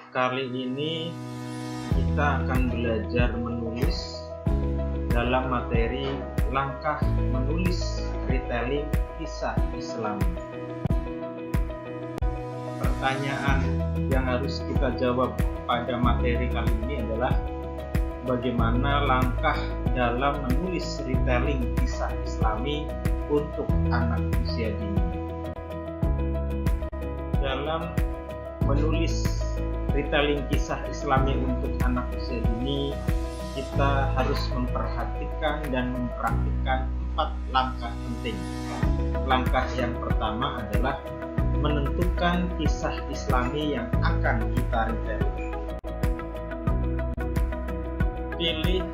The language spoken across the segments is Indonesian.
Kali ini kita akan belajar menulis dalam materi langkah menulis retelling kisah Islam. Pertanyaan yang harus kita jawab pada materi kali ini adalah bagaimana langkah dalam menulis retelling kisah Islami untuk anak usia dini. Dalam menulis retelling kisah Islami untuk anak usia dini, kita harus memperhatikan dan mempraktikkan 4 langkah penting. Langkah yang pertama adalah menentukan kisah Islami yang akan kita retelling. Pilih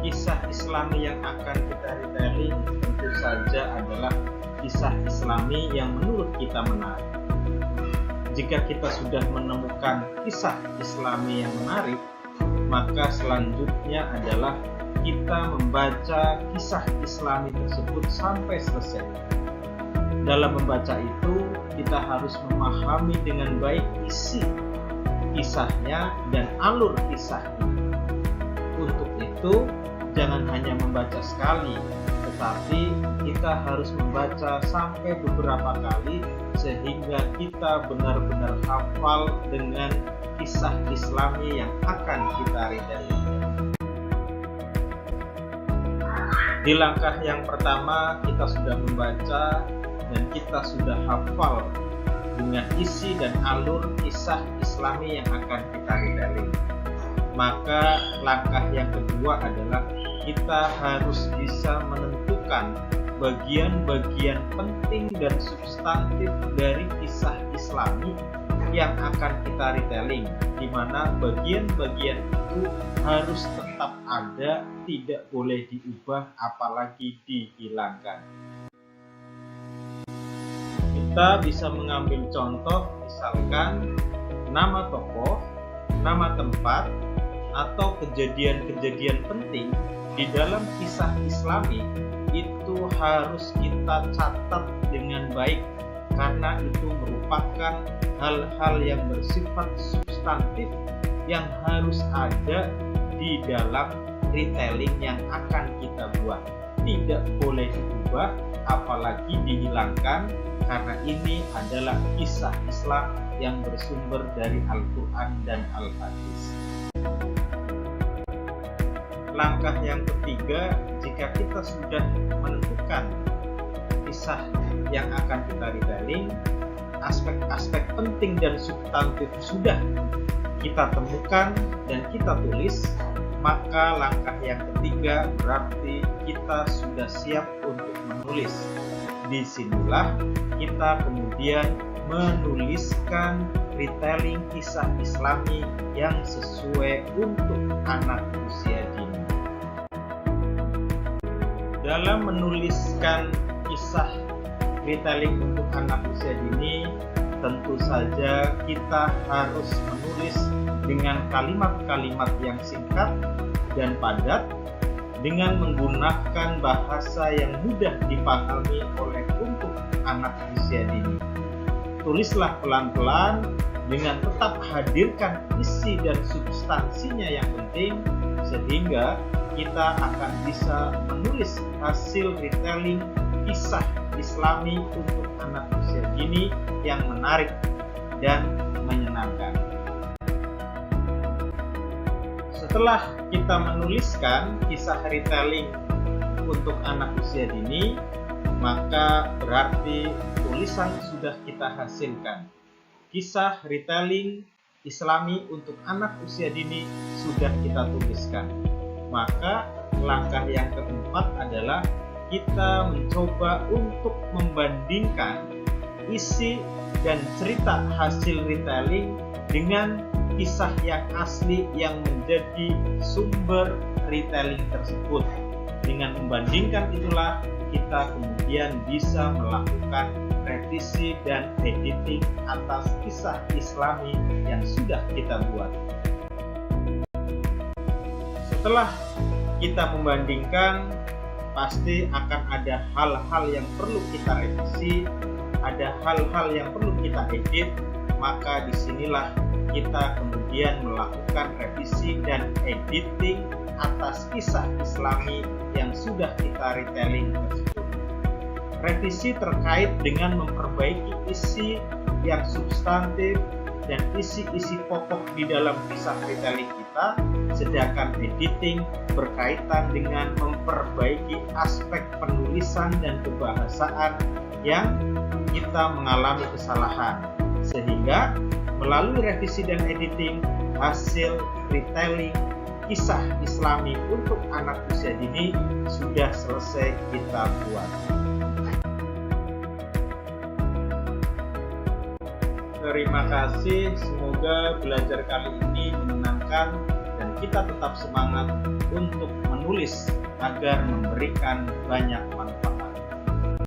kisah Islami yang akan kita retelling tentu saja adalah kisah Islami yang menurut kita menarik. Jika kita sudah menemukan kisah Islami yang menarik, maka selanjutnya adalah kita membaca kisah Islami tersebut sampai selesai. Dalam membaca itu, kita harus memahami dengan baik isi kisahnya dan alur kisahnya. Untuk itu, jangan hanya membaca sekali, tetapi kita harus membaca sampai beberapa kali sehingga kita benar-benar hafal dengan kisah Islami yang akan kita retelling. Di langkah yang pertama, kita sudah membaca dan kita sudah hafal dengan isi dan alur kisah Islami yang akan kita retelling. Maka langkah yang kedua adalah kita harus bisa menentukan bagian-bagian penting dan substantif dari kisah Islami yang akan kita retelling, di mana bagian-bagian itu harus tetap ada, tidak boleh diubah apalagi dihilangkan. Kita bisa mengambil contoh, misalkan nama tokoh, nama tempat, atau kejadian-kejadian penting di dalam kisah Islami itu harus kita catat dengan baik, karena itu merupakan hal-hal yang bersifat substantif yang harus ada di dalam retelling yang akan kita buat. Tidak boleh diubah apalagi dihilangkan, karena ini adalah kisah Islam yang bersumber dari Al-Quran dan Al-Hadis. Langkah yang ketiga, jika kita sudah menentukan kisah yang akan kita retelling, aspek-aspek penting dan substantif sudah kita temukan dan kita tulis, maka langkah yang ketiga berarti kita sudah siap untuk menulis. Disinilah kita kemudian menuliskan retelling kisah Islami yang sesuai untuk anak usia dini. Dalam menuliskan kisah retelling untuk anak usia dini, tentu saja kita harus menulis dengan kalimat-kalimat yang singkat dan padat, dengan menggunakan bahasa yang mudah dipahami oleh untuk anak usia dini. Tulislah pelan-pelan dengan tetap hadirkan isi dan substansinya yang penting, sehingga kita akan bisa menulis hasil retelling kisah Islami untuk anak usia dini yang menarik dan menyenangkan. Setelah kita menuliskan kisah retelling untuk anak usia dini, maka berarti tulisan sudah kita hasilkan. Kisah retelling Islami untuk anak usia dini sudah kita tuliskan. Maka langkah yang keempat adalah kita mencoba untuk membandingkan isi dan cerita hasil retelling dengan kisah yang asli yang menjadi sumber retelling tersebut. Dengan membandingkan itulah kita kemudian bisa melakukan revisi dan editing atas kisah Islami yang sudah kita buat. Setelah kita membandingkan, pasti akan ada hal-hal yang perlu kita revisi, ada hal-hal yang perlu kita edit, maka disinilah kita kemudian melakukan revisi dan editing atas kisah Islami yang sudah kita retelling tersebut. Revisi terkait dengan memperbaiki isi yang substantif dan isi-isi pokok di dalam kisah retelling kita, sedangkan editing berkaitan dengan memperbaiki aspek penulisan dan kebahasaan yang kita mengalami kesalahan, sehingga melalui revisi dan editing, hasil retelling kisah Islami untuk anak usia dini sudah selesai kita buat. Terima kasih, semoga belajar kali ini menyenangkan dan kita tetap semangat untuk menulis agar memberikan banyak manfaat.